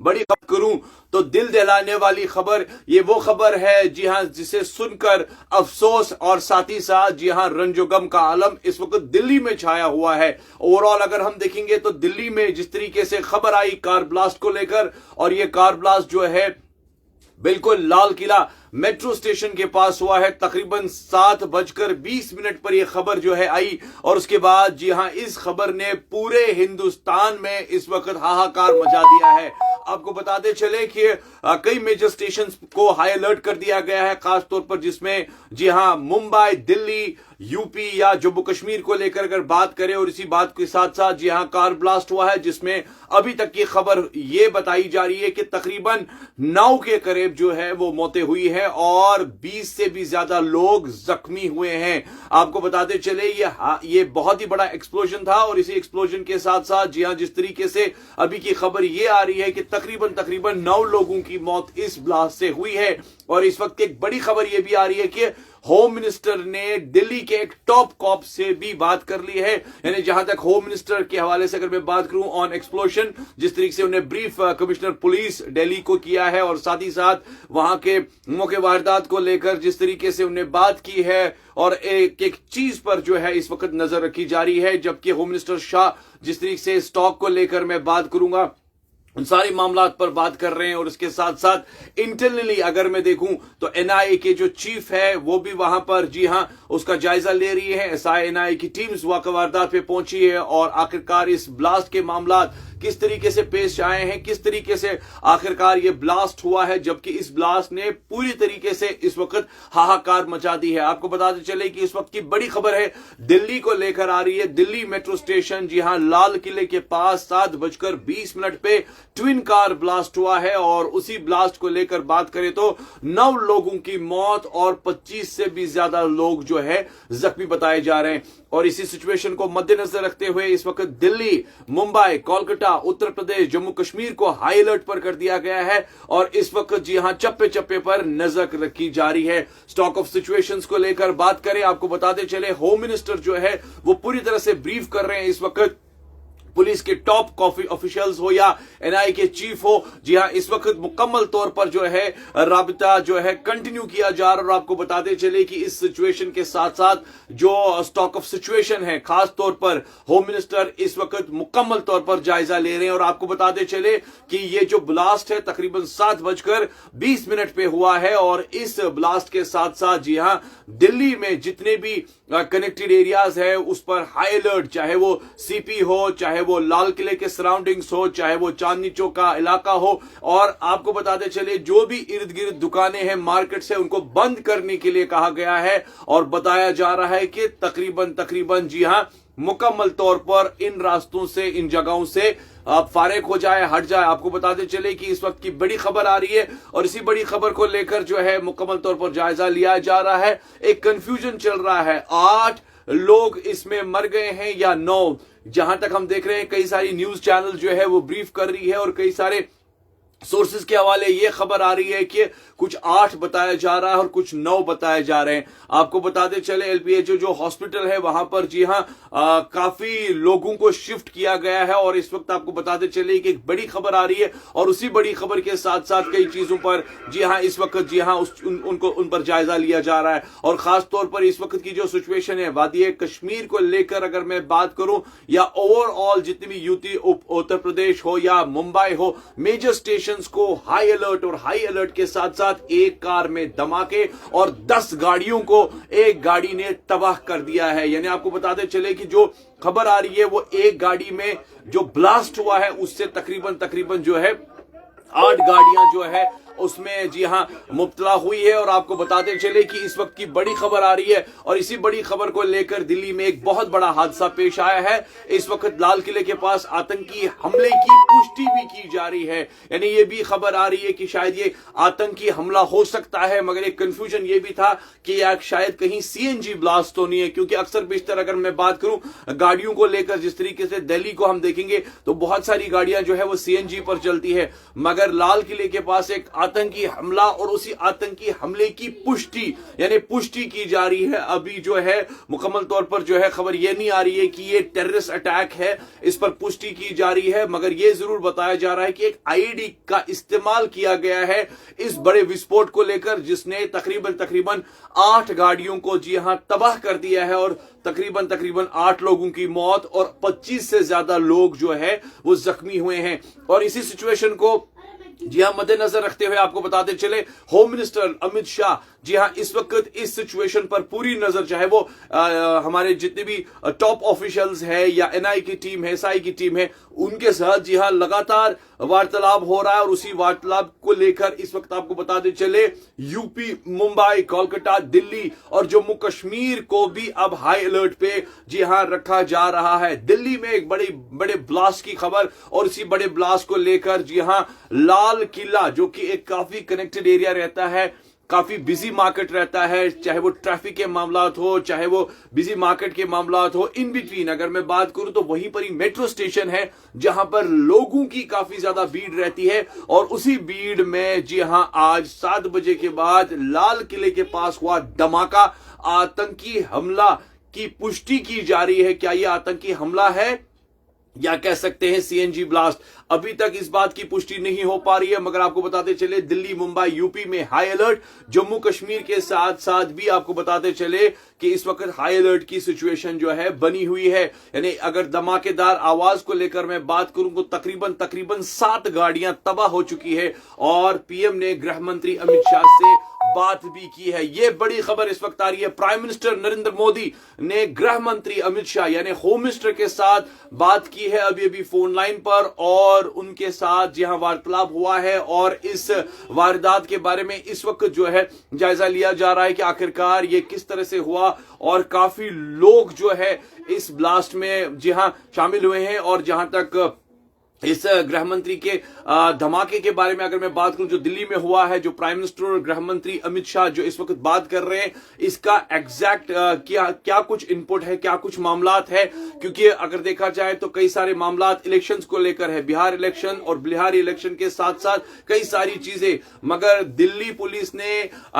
बड़ी खबर करूं तो दिल दहलाने वाली खबर, ये वो खबर है जी हां जिसे सुनकर अफसोस और साथ ही साथ जी हां रंजो गम का आलम इस वक्त दिल्ली में छाया हुआ है। ओवरऑल अगर हम देखेंगे तो दिल्ली में जिस तरीके से खबर आई कार ब्लास्ट को लेकर, और ये कार ब्लास्ट जो है बिल्कुल लाल किला मेट्रो स्टेशन के पास हुआ है। तकरीबन 7:20 पर यह खबर जो है आई, और उसके बाद जी हां इस खबर ने पूरे हिंदुस्तान में इस वक्त हाहाकार मचा दिया है। आपको बताते चले कि कई मेजर स्टेशंस को हाई अलर्ट कर दिया गया है, खासतौर पर जिसमें जी हां मुंबई, दिल्ली, यूपी या जम्मू कश्मीर को लेकर अगर बात करें, और इसी बात के साथ साथ जी हां कार ब्लास्ट हुआ है जिसमें अभी तक की खबर यह बताई जा रही है कि तकरीबन 9 के करीब जो है वो मौतें हुई है और 20 से भी ज्यादा लोग जख्मी हुए हैं। आपको बताते चले ये बहुत ही बड़ा एक्सप्लोजन था, और इसी एक्सप्लोजन के साथ साथ जी हां जिस तरीके से अभी की खबर ये आ रही है कि तकरीबन 9 लोगों की मौत इस ब्लास्ट से हुई है। और इस वक्त एक बड़ी खबर यह भी आ रही है कि होम मिनिस्टर ने दिल्ली के एक टॉप कॉप से भी बात कर ली है। यानी जहां तक होम मिनिस्टर के हवाले से अगर मैं बात करूं ऑन एक्सप्लोजन, जिस तरीके से उन्हें ब्रीफ कमिश्नर पुलिस दिल्ली को किया है, और साथ ही साथ वहां के मौके वारदात को लेकर जिस तरीके से उन्हें बात की है, और एक एक चीज पर जो है इस वक्त नजर रखी जा रही है। जबकि होम मिनिस्टर शाह जिस तरीके से स्टॉक को लेकर मैं बात करूंगा उन सारे मामला पर बात कर रहे हैं, और इसके साथ साथ इंटरनली अगर मैं देखूं तो एनआईए के जो चीफ है वो भी वहां पर जी हां उसका जायजा ले रही है। एसआई एनआईए की टीम्स वारदात पे पहुंची है, और आखिरकार इस ब्लास्ट के मामला किस तरीके से पेश आए हैं, किस तरीके से आखिरकार ये ब्लास्ट हुआ है, जबकि इस ब्लास्ट ने पूरी तरीके से इस वक्त हाहाकार मचा दी है। आपको बताते चले कि इस वक्त की बड़ी खबर है दिल्ली को लेकर आ रही है। दिल्ली मेट्रो स्टेशन जी हां लाल किले के पास 7:20 पे ट्विन कार ब्लास्ट हुआ है, और उसी ब्लास्ट को लेकर बात करें तो 9 लोगों की मौत और 25 से भी ज्यादा लोग जो है जख्मी बताए जा रहे हैं। और इसी सिचुएशन को मद्देनजर रखते हुए इस वक्त दिल्ली, मुंबई, कोलकाता, उत्तर प्रदेश, जम्मू कश्मीर को हाई अलर्ट पर कर दिया गया है, और इस वक्त जी हां चप्पे चप्पे पर नजर रखी जा रही है। स्टॉक ऑफ सिचुएशंस को लेकर बात करें, आपको बताते चले होम मिनिस्टर जो है वो पूरी तरह से ब्रीफ कर रहे हैं इस वक्त पुलिस के टॉप ऑफिशियल्स हो या एनआईए के चीफ हो। जी हां इस वक्त मुकम्मल तौर पर जो है राबिता जो है कंटिन्यू किया जा रहा है, और आपको बताते चले कि इस सिचुएशन के साथ साथ जो स्टॉक ऑफ सिचुएशन है खास तौर पर होम मिनिस्टर इस वक्त मुकम्मल तौर पर जायजा ले रहे हैं। और आपको बताते चले कि ये जो ब्लास्ट है तकरीबन 7:20 पे हुआ है, और इस ब्लास्ट के साथ साथ जी हां दिल्ली में जितने भी कनेक्टेड एरियाज है उस पर हाई अलर्ट, चाहे वो सीपी हो, चाहे वो लाल किले के सराउंडिंग्स हो, चाहे वो चांदनी चौक का इलाका हो। और आपको बताते चले जो भी इर्द गिर्द दुकानें हैं, मार्केट्स है, उनको बंद करने के लिए कहा गया है, और बताया जा रहा है कि तकरीबन जी हां मुकम्मल तौर पर इन रास्तों से, इन जगहों से आप फारिग हो जाए, हट जाए। आपको बताते चले कि इस वक्त की बड़ी खबर आ रही है, और इसी बड़ी खबर को लेकर जो है मुकम्मल तौर पर जायजा लिया जा रहा है। एक कंफ्यूजन चल रहा है, 8 लोग इसमें मर गए हैं या 9, जहां तक हम देख रहे हैं कई सारी न्यूज चैनल जो है वो ब्रीफ कर रही है, और कई सारे सोर्सेज के हवाले ये खबर आ रही है कि कुछ 8 बताया जा रहा है और कुछ 9 बताए जा रहे हैं। आपको बताते चले एलपीएचओ जो हॉस्पिटल है वहां पर जी हां काफी लोगों को शिफ्ट किया गया है, और इस वक्त आपको बताते चले कि एक बड़ी खबर आ रही है, और उसी बड़ी खबर के साथ साथ कई चीजों पर जी हां इस वक्त जी हां उन पर जायजा लिया जा रहा है। और खास तौर पर इस वक्त की जो सिचुएशन है वादी कश्मीर को लेकर अगर मैं बात करूं, या ओवरऑल जितनी भी यूपी, उत्तर प्रदेश हो या मुंबई हो, मेजर स्टेशन को हाई अलर्ट, और हाई अलर्ट के साथ साथ एक कार में धमाके और 10 गाड़ियों को एक गाड़ी ने तबाह कर दिया है। यानी आपको बताते चले कि जो खबर आ रही है वो एक गाड़ी में जो ब्लास्ट हुआ है उससे तकरीबन जो है 8 गाड़ियां जो है उसमें जी हां मुब्तला हुई है। और आपको बताते चले कि इस वक्त की बड़ी खबर आ रही है, और इसी बड़ी खबर को लेकर दिल्ली में एक बहुत बड़ा हादसा पेश आया है। इस वक्त लाल किले के पास आतंकी हमले की पुष्टि भी की जा रही है, यानी ये भी खबर आ रही है कि शायद ये आतंकी हमला हो सकता है, मगर एक कंफ्यूजन ये भी था कि यार शायद कहीं सीएनजी ब्लास्ट तो नहीं है, क्योंकि अक्सर बेशतर अगर मैं बात करूं गाड़ियों को लेकर जिस तरीके से दिल्ली को हम देखेंगे तो बहुत सारी गाड़ियां जो है वो सीएनजी पर चलती है, मगर लाल किले के पास एक आतंकी हमला और उसी आतंकी हमले की पुष्टि यानी पुष्टि की जा रही है। अभी जो है मुकम्मल तौर पर जो है खबर यह नहीं आ रही है कि ये टेररिस्ट अटैक है, इस पर पुष्टि की जा रही है, मगर यह जरूर बताया जा रहा है कि एक आईईडी का इस्तेमाल किया गया है इस बड़े विस्फोट को लेकर, जिसने तकरीबन 8 गाड़ियों को जी हां तबाह कर दिया है और तकरीबन 8 लोगों की मौत और 25 से ज्यादा लोग जो है वो जख्मी हुए हैं। और इसी सिचुएशन को जी हां मद्देनजर रखते हुए आपको बताते चले, होम मिनिस्टर अमित शाह जी हां इस वक्त इस सिचुएशन पर पूरी नजर, चाहे वो हमारे जितने भी टॉप ऑफिशियल्स है या एनआई की टीम है, एसआई की टीम है, उनके साथ जी हां लगातार वार्तालाप हो रहा है। और उसी वार्तालाप को लेकर इस वक्त आपको बताते चले यूपी, मुंबई, कोलकाता, दिल्ली और जम्मू कश्मीर को भी अब हाई अलर्ट पे जी हां रखा जा रहा है। दिल्ली में एक बड़े ब्लास्ट की खबर, और इसी बड़े ब्लास्ट को लेकर जी हां लाल किला, जो कि एक काफी कनेक्टेड एरिया रहता है, काफी बिजी मार्केट रहता है, चाहे वो ट्रैफिक के मामलात हो, चाहे वो बिजी मार्केट के मामलात हो, इन बिटवीन अगर मैं बात करूं तो वहीं पर ही मेट्रो स्टेशन है जहां पर लोगों की काफी ज्यादा भीड़ रहती है। और उसी भीड़ में जी हां आज 7 बजे के बाद लाल किले के पास हुआ धमाका, आतंकी हमला की पुष्टि की जा रही है। क्या यह आतंकी हमला है या कह सकते हैं सीएनजी ब्लास्ट, अभी तक इस बात की पुष्टि नहीं हो पा रही है, मगर आपको बताते चले दिल्ली, मुंबई, यूपी में हाई अलर्ट, जम्मू कश्मीर के साथ साथ भी आपको बताते चले कि इस वक्त हाई अलर्ट की सिचुएशन जो है बनी हुई है। यानी अगर धमाकेदार आवाज को लेकर मैं बात करूं तो तकरीबन 7 गाड़ियां तबाह हो चुकी है और पीएम ने गृह मंत्री अमित शाह से बात भी की है। यह बड़ी खबर इस वक्त आ रही है। प्राइम मिनिस्टर नरेंद्र मोदी ने गृह मंत्री अमित शाह यानी होम मिनिस्टर के साथ बात की है अभी फोन लाइन पर, और उनके साथ जहां वार्तालाप हुआ है और इस वारदात के बारे में इस वक्त जो है जायजा लिया जा रहा है कि आखिरकार ये किस तरह से हुआ। और काफी लोग जो है इस ब्लास्ट में जी हां शामिल हुए हैं। और जहां तक इस गृह मंत्री के धमाके के बारे में अगर मैं बात करूं जो दिल्ली में हुआ है, जो प्राइम मिनिस्टर और गृह मंत्री अमित शाह जो इस वक्त बात कर रहे हैं, इसका एग्जैक्ट क्या कुछ इनपुट है, क्या कुछ मामलात है, क्योंकि अगर देखा जाए तो कई सारे मामलात इलेक्शंस को लेकर है, बिहार इलेक्शन और बिहार इलेक्शन के साथ साथ कई सारी चीजें। मगर दिल्ली पुलिस ने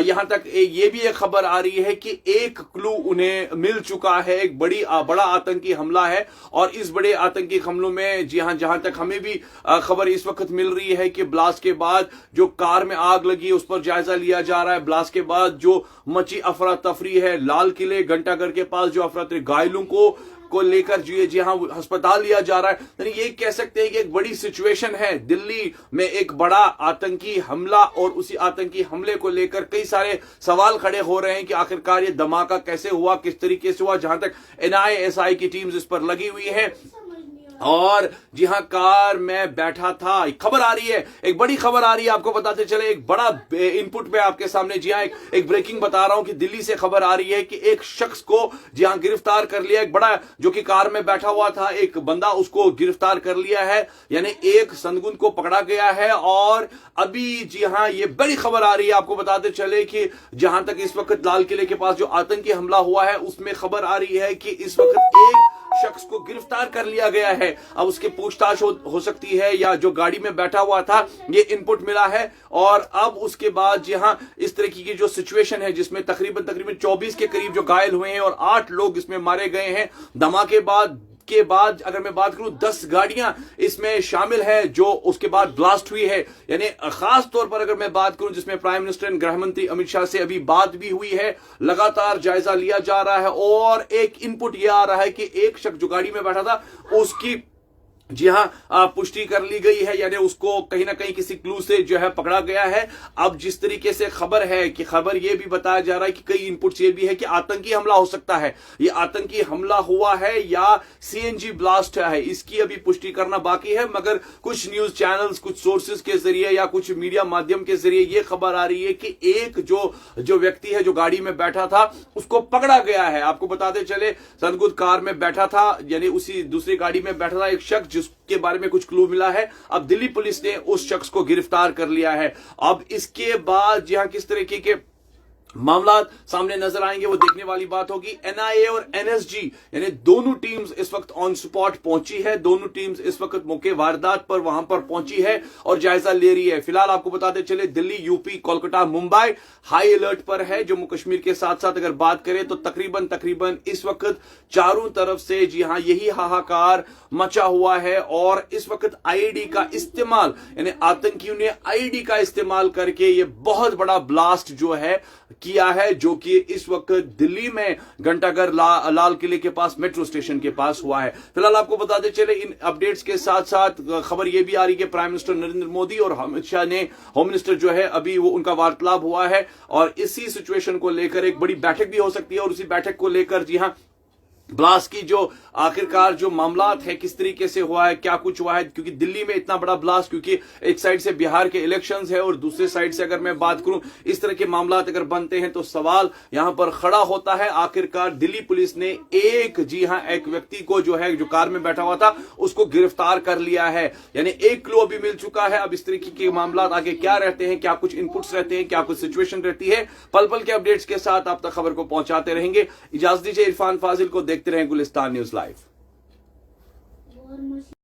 यहां तक ये भी एक खबर आ रही है कि एक क्लू उन्हें मिल चुका है, एक बड़ा आतंकी हमला है। और इस बड़े आतंकी हमलों में जी हां जहां तक हमें भी खबर इस वक्त मिल रही है कि ब्लास्ट के बाद जो कार में आग लगी उस पर जायजा लिया जा रहा है। ब्लास्ट के बाद जो मची अफरा तफरी है, लाल किले घंटाघर के पास जो अफरा तफरी, घायलों को लेकर जी हां अस्पताल लिया जा रहा है। यानी ये कह सकते हैं कि एक बड़ी सिचुएशन है। दिल्ली में एक बड़ा आतंकी हमला और उसी आतंकी हमले को लेकर कई सारे सवाल खड़े हो रहे हैं कि आखिरकार ये धमाका कैसे हुआ, किस तरीके से हुआ। जहां तक एनआई एसआई की टीम्स इस पर लगी हुई है। और जी हां कार में बैठा था, खबर आ रही है, एक बड़ी खबर आ रही है, आपको बताते चले एक बड़ा इनपुट पे आपके सामने जी हां एक ब्रेकिंग बता रहा हूं कि दिल्ली से खबर आ रही है कि एक शख्स को जी हां गिरफ्तार कर लिया, एक बड़ा जो कि कार में बैठा हुआ था एक बंदा, उसको गिरफ्तार कर लिया है। यानी एक संदिग्ध को पकड़ा गया है। और अभी जी हां ये बड़ी खबर आ रही है, आपको बताते चले कि जहां तक इस वक्त लाल किले के पास जो आतंकी हमला हुआ है उसमें खबर आ रही है कि इस वक्त एक शख्स को गिरफ्तार कर लिया गया है। अब उसकी पूछताछ हो सकती है या जो गाड़ी में बैठा हुआ था, ये इनपुट मिला है। और अब उसके बाद जी हां इस तरह की जो सिचुएशन है जिसमें तकरीबन 24 के करीब जो घायल हुए हैं और 8 लोग इसमें मारे गए हैं। धमाके के बाद अगर मैं बात करूं 10 गाड़ियां इसमें शामिल है जो उसके बाद ब्लास्ट हुई है। यानी खास तौर पर अगर मैं बात करूं जिसमें प्राइम मिनिस्टर एंड गृह मंत्री अमित शाह से अभी बात भी हुई है, लगातार जायजा लिया जा रहा है। और एक इनपुट यह आ रहा है कि एक शख्स जो गाड़ी में बैठा था उसकी जी हां पुष्टि कर ली गई है, यानी उसको कहीं ना कहीं किसी क्लू से जो है पकड़ा गया है। अब जिस तरीके से खबर है कि खबर यह भी बताया जा रहा है कि कई इनपुट्स ये भी है कि आतंकी हमला हो सकता है, ये आतंकी हमला हुआ है या सीएनजी ब्लास्ट है, इसकी अभी पुष्टि करना बाकी है। मगर कुछ न्यूज चैनल्स, कुछ सोर्सेज के जरिए या कुछ मीडिया माध्यम के जरिए ये खबर आ रही है कि एक जो व्यक्ति है जो गाड़ी में बैठा था उसको पकड़ा गया है। आपको बताते चले संदिग्ध कार में बैठा था, यानी उसी दूसरी गाड़ी में बैठा था एक शख्स जिसके बारे में कुछ क्लू मिला है। अब दिल्ली पुलिस ने उस शख्स को गिरफ्तार कर लिया है। अब इसके बाद जहां किस तरीके के मामला सामने नजर आएंगे, वो देखने वाली बात होगी। एनआईए और एनएसजी यानी दोनों टीम्स इस वक्त ऑन स्पॉट पहुंची है, दोनों टीम्स इस वक्त मौके वारदात पर वहां पर पहुंची है और जायजा ले रही है। फिलहाल आपको बताते चले Delhi, UP, Kolkata, Mumbai high alert पर है। जम्मू कश्मीर के साथ साथ अगर बात करें तो तकरीबन इस वक्त चारों तरफ से जी हां यही हाहाकार मचा हुआ है और इस वक्त आईईडी का इस्तेमाल यानी आतंकियों ने आईईडी का इस्तेमाल करके ये बहुत बड़ा ब्लास्ट जो है किया है, जो कि इस वक्त दिल्ली में घंटाघर लाल किले के पास मेट्रो स्टेशन के पास हुआ है। फिलहाल आपको बताते चले इन अपडेट्स के साथ साथ खबर यह भी आ रही है कि प्राइम मिनिस्टर नरेंद्र मोदी और अमित शाह ने होम मिनिस्टर जो है अभी वो उनका वार्तालाप हुआ है और इसी सिचुएशन को लेकर एक बड़ी बैठक भी हो सकती है और उसी बैठक को लेकर जी हां ब्लास्ट की जो आखिरकार जो मामलात है किस तरीके से हुआ है, क्या कुछ हुआ है, क्योंकि दिल्ली में इतना बड़ा ब्लास्ट, क्योंकि एक साइड से बिहार के इलेक्शंस है और दूसरे साइड से अगर मैं बात करूं इस तरह के मामलात अगर बनते हैं तो सवाल यहां पर खड़ा होता है। आखिरकार दिल्ली पुलिस ने एक व्यक्ति को जो है जो कार में बैठा हुआ था उसको गिरफ्तार कर लिया है, यानी एक क्लू अभी मिल चुका है। अब इस तरीके के मामलात आगे क्या रहते हैं, क्या कुछ इनपुट्स रहते हैं, क्या कुछ सिचुएशन रहती है, पल पल के अपडेट्स के साथ आप तक खबर को पहुंचाते रहेंगे। इजाजत दीजिए, इरफान फाजिल को देखते रहें गुलिस्तान न्यूज लाइव।